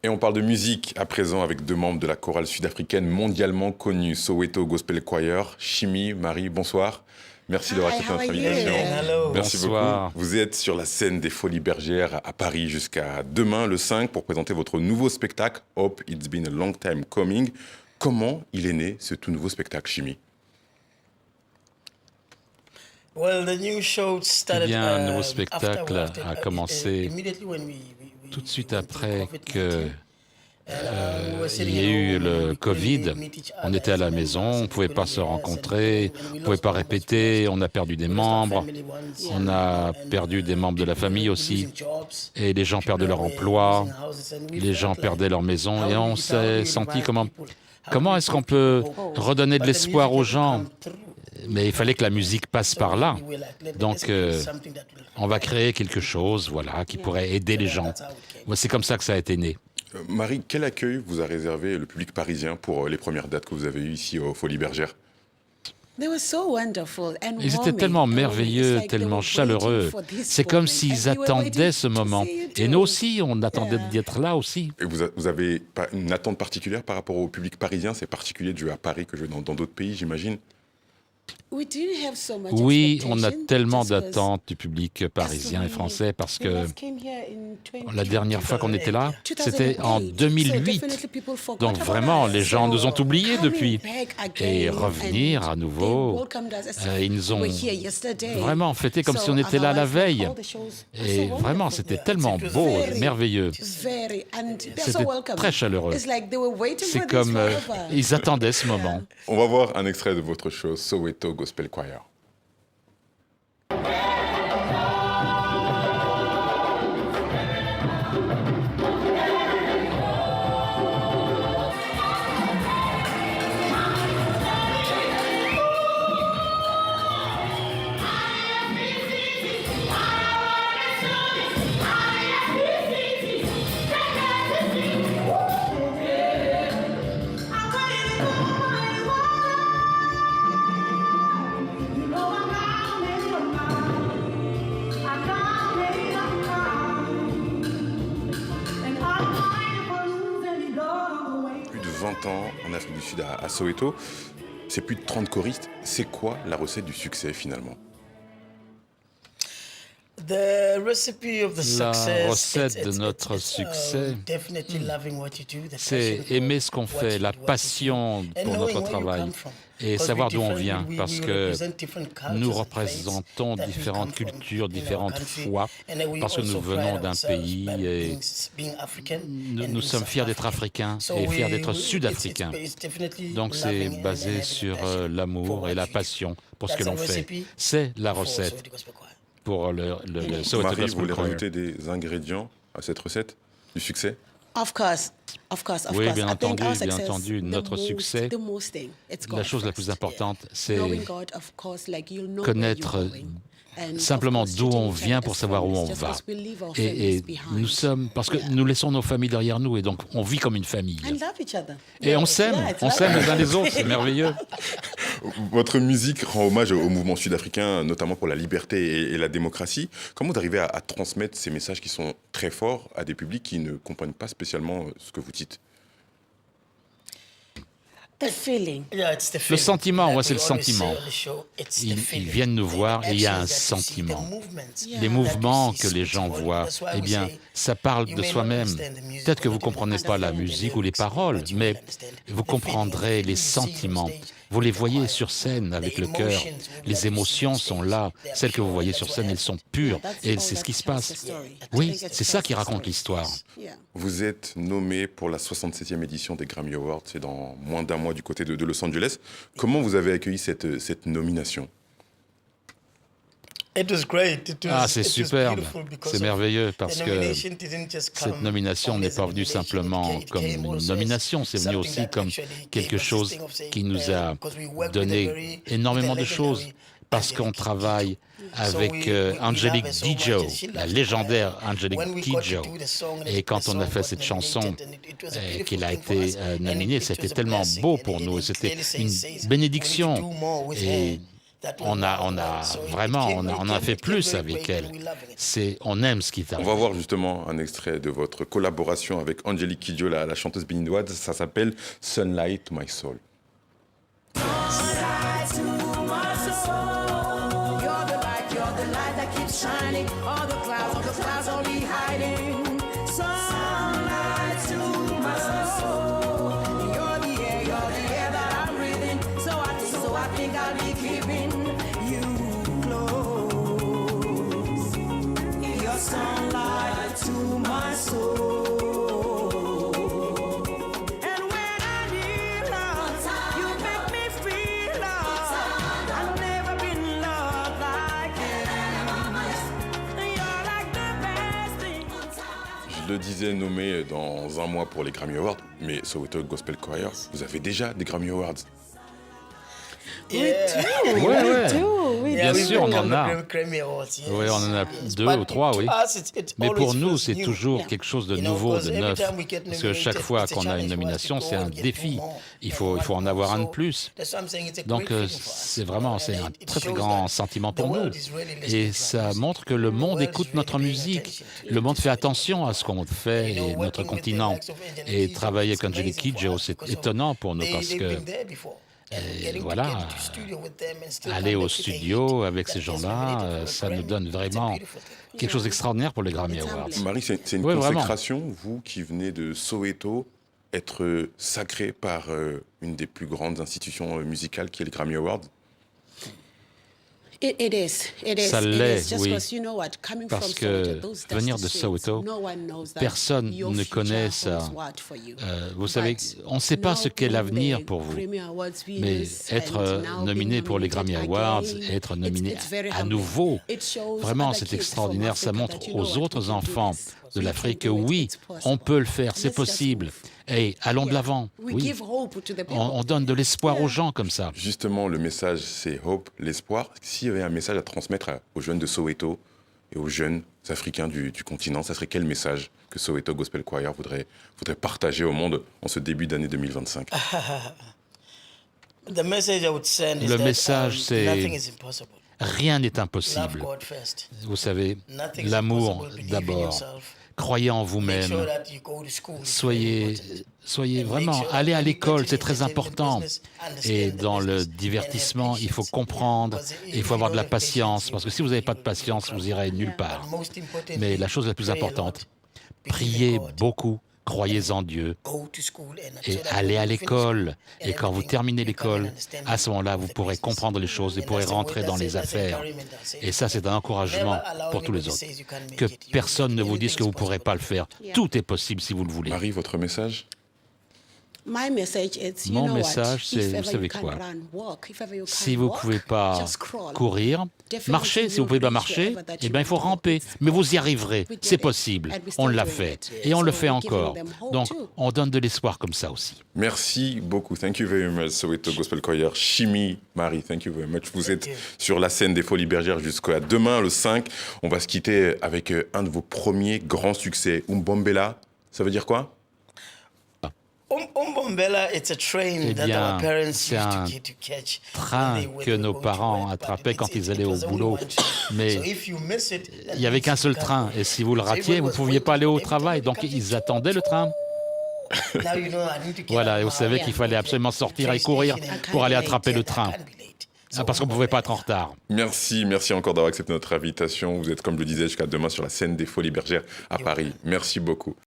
Et on parle de musique à présent avec deux membres de la chorale sud-africaine mondialement connue, Soweto Gospel Choir. Chimie, Marie, bonsoir. Merci d'avoir accepté notre invitation. Hello. Merci Bonsoir. beaucoup. Vous êtes sur la scène des Folies Bergères à Paris jusqu'à demain, le 5, pour présenter votre nouveau spectacle, Hope It's Been a Long Time Coming. Comment il est né, ce tout nouveau spectacle, Chimie? Eh bien, un nouveau spectacle a commencé tout de suite après que il y a eu le Covid. On était à la maison, on ne pouvait pas se rencontrer, on ne pouvait pas répéter, on a perdu des membres, on a perdu des membres de la famille aussi, et les gens perdaient leur emploi, les gens perdaient leur maison, et on s'est senti comment est-ce qu'on peut redonner de l'espoir aux gens? Mais il fallait que la musique passe par là. Donc, on va créer quelque chose, voilà, qui pourrait aider les gens. C'est comme ça que ça a été né. Marie, quel accueil vous a réservé le public parisien pour les premières dates que vous avez eues ici aux Folies Bergères? Ils étaient tellement merveilleux, tellement chaleureux. C'est comme s'ils attendaient ce moment. Et nous aussi, on attendait d'être là aussi. Et vous avez pas une attente particulière par rapport au public parisien? C'est particulier de jouer à Paris que jouer dans d'autres pays, j'imagine? Oui, on a tellement d'attentes du public parisien et français parce que la dernière fois qu'on était là, c'était en 2008. Donc vraiment, les gens nous ont oubliés depuis. Et revenir à nouveau, ils nous ont vraiment fêté comme si on était là la veille. Et vraiment, c'était tellement beau, merveilleux. C'était très chaleureux. C'est comme ils attendaient ce moment. On va voir un extrait de votre show, Soweto Gospel Choir. Plus de 20 ans en Afrique du Sud à Soweto, c'est plus de 30 choristes. C'est quoi la recette du succès finalement? La recette de notre succès, c'est aimer ce qu'on fait, la passion pour notre travail et savoir d'où on vient, parce que nous représentons différentes cultures, différentes foi, parce que nous venons d'un pays et nous sommes fiers d'être africains et fiers d'être sud-africains. Donc c'est basé sur l'amour et la passion pour ce que l'on fait. C'est la recette pour le Soweto Marie, vous Gospel voulez Choir. rajouter des ingrédients à cette recette du succès? Oui, bien entendu, notre succès, la chose la plus importante, c'est connaître simplement d'où on vient pour savoir où on va. Et nous sommes, parce que nous laissons nos familles derrière nous et donc on vit comme une famille. Et on s'aime les uns les autres, c'est merveilleux. Votre musique rend hommage au mouvement sud-africain, notamment pour la liberté et la démocratie. Comment vous arrivez à transmettre ces messages qui sont très forts à des publics qui ne comprennent pas spécialement ce que vous dites? Le sentiment, c'est le sentiment. Ils viennent nous voir et il y a un sentiment. Les mouvements que les gens voient, eh bien, ça parle de soi-même. Peut-être que vous ne comprenez pas la musique ou les paroles, mais vous comprendrez les sentiments. Vous les voyez sur scène avec le cœur. Les émotions sont là. Celles que vous voyez sur scène, elles sont pures. Et c'est ce qui se passe. Oui, c'est ça qui raconte l'histoire. Vous êtes nommé pour la 67e édition des Grammy Awards. C'est dans moins d'un mois du côté de Los Angeles. Comment vous avez accueilli cette nomination? Ah, c'est superbe, c'est merveilleux parce que cette nomination n'est pas venue simplement comme une nomination, c'est venu aussi comme quelque chose qui nous a donné énormément de choses parce qu'on travaille avec Angelique Kidjo, la légendaire Angelique Kidjo. Et quand on a fait cette chanson qu'il a été nominée, c'était tellement beau pour nous, c'était une bénédiction. Et on a vraiment, on a fait plus avec elle. On aime ce qui est On arrivé. va voir justement un extrait de votre collaboration avec Angélique Kidjo, la chanteuse béninoise. Ça s'appelle Sunlight to My Soul. Shining, all the clouds only hiding. Sunlight to my soul. You're the air that I'm breathing. So I think I'll be keeping you close. Your sunlight to my soul. And when I need love, you make me feel love. I've never been loved like this. Je le disais, nommé dans un mois pour les Grammy Awards, mais Soweto Gospel Choir, vous avez déjà des Grammy Awards. Ouais. Bien sûr, on en a. Oui, on en a 2 ou 3, oui. Mais pour nous, c'est toujours quelque chose de nouveau, de neuf. Parce que chaque fois qu'on a une nomination, c'est un défi. Il faut en avoir un de plus. Donc, c'est un très, très grand sentiment pour nous. Et ça montre que le monde écoute notre musique. Le monde fait attention à ce qu'on fait et notre continent. Et travailler avec Angélique Kidjo, c'est étonnant pour nous parce que voilà, aller au studio avec ces gens-là, ça nous donne vraiment quelque chose d'extraordinaire pour les Grammy Awards. Marie, c'est une consécration, vous qui venez de Soweto, être sacrée par une des plus grandes institutions musicales qui est les Grammy Awards. Ça l'est, oui. Parce que venir de Soweto, personne ne connaît ça. Vous savez, on ne sait pas ce qu'est l'avenir pour vous. Mais être nominé pour les Grammy Awards, être nominé à nouveau, vraiment, c'est extraordinaire. Ça montre aux autres enfants de l'Afrique que oui, on peut le faire, c'est possible. Et allons de l'avant. Oui. On donne de l'espoir aux gens comme ça. Justement, le message, c'est hope, l'espoir. S'il y avait un message à transmettre aux jeunes de Soweto et aux jeunes Africains du continent, ça serait quel message que Soweto Gospel Choir voudrait partager au monde en ce début d'année 2025? Le message, c'est rien n'est impossible. Vous savez, l'amour d'abord. Croyez en vous-même. Soyez vraiment, allez à l'école, c'est très important. Et dans le divertissement, il faut comprendre, il faut avoir de la patience, parce que si vous n'avez pas de patience, vous irez nulle part. Mais la chose la plus importante, priez beaucoup, croyez en Dieu et allez à l'école. Et quand vous terminez l'école, à ce moment-là, vous pourrez comprendre les choses et pourrez rentrer dans les affaires. Et ça, c'est un encouragement pour tous les autres. Que personne ne vous dise que vous ne pourrez pas le faire. Tout est possible si vous le voulez. Marie, votre message? Mon message, c'est, vous savez quoi? Si vous ne pouvez pas courir, marcher. Si vous ne pouvez pas marcher, eh bien, il faut ramper. Mais vous y arriverez. C'est possible. On l'a fait. Et on le fait encore. Donc, on donne de l'espoir comme ça aussi. Merci beaucoup. Thank you very much, Soweto Gospel Choir. Chimie, Marie, thank you very much. Vous êtes sur la scène des Folies Bergères jusqu'à demain, le 5. On va se quitter avec un de vos premiers grands succès. Umbombela, ça veut dire quoi? Eh bien, c'est un train que nos parents attrapaient quand ils allaient au boulot. Mais il n'y avait qu'un seul train. Et si vous le ratiez, vous ne pouviez pas aller au travail. Donc, ils attendaient le train. Voilà, et vous savez qu'il fallait absolument sortir et courir pour aller attraper le train. Parce qu'on ne pouvait pas être en retard. Merci encore d'avoir accepté notre invitation. Vous êtes, comme je le disais, jusqu'à demain sur la scène des Folies Bergères à Paris. Merci beaucoup.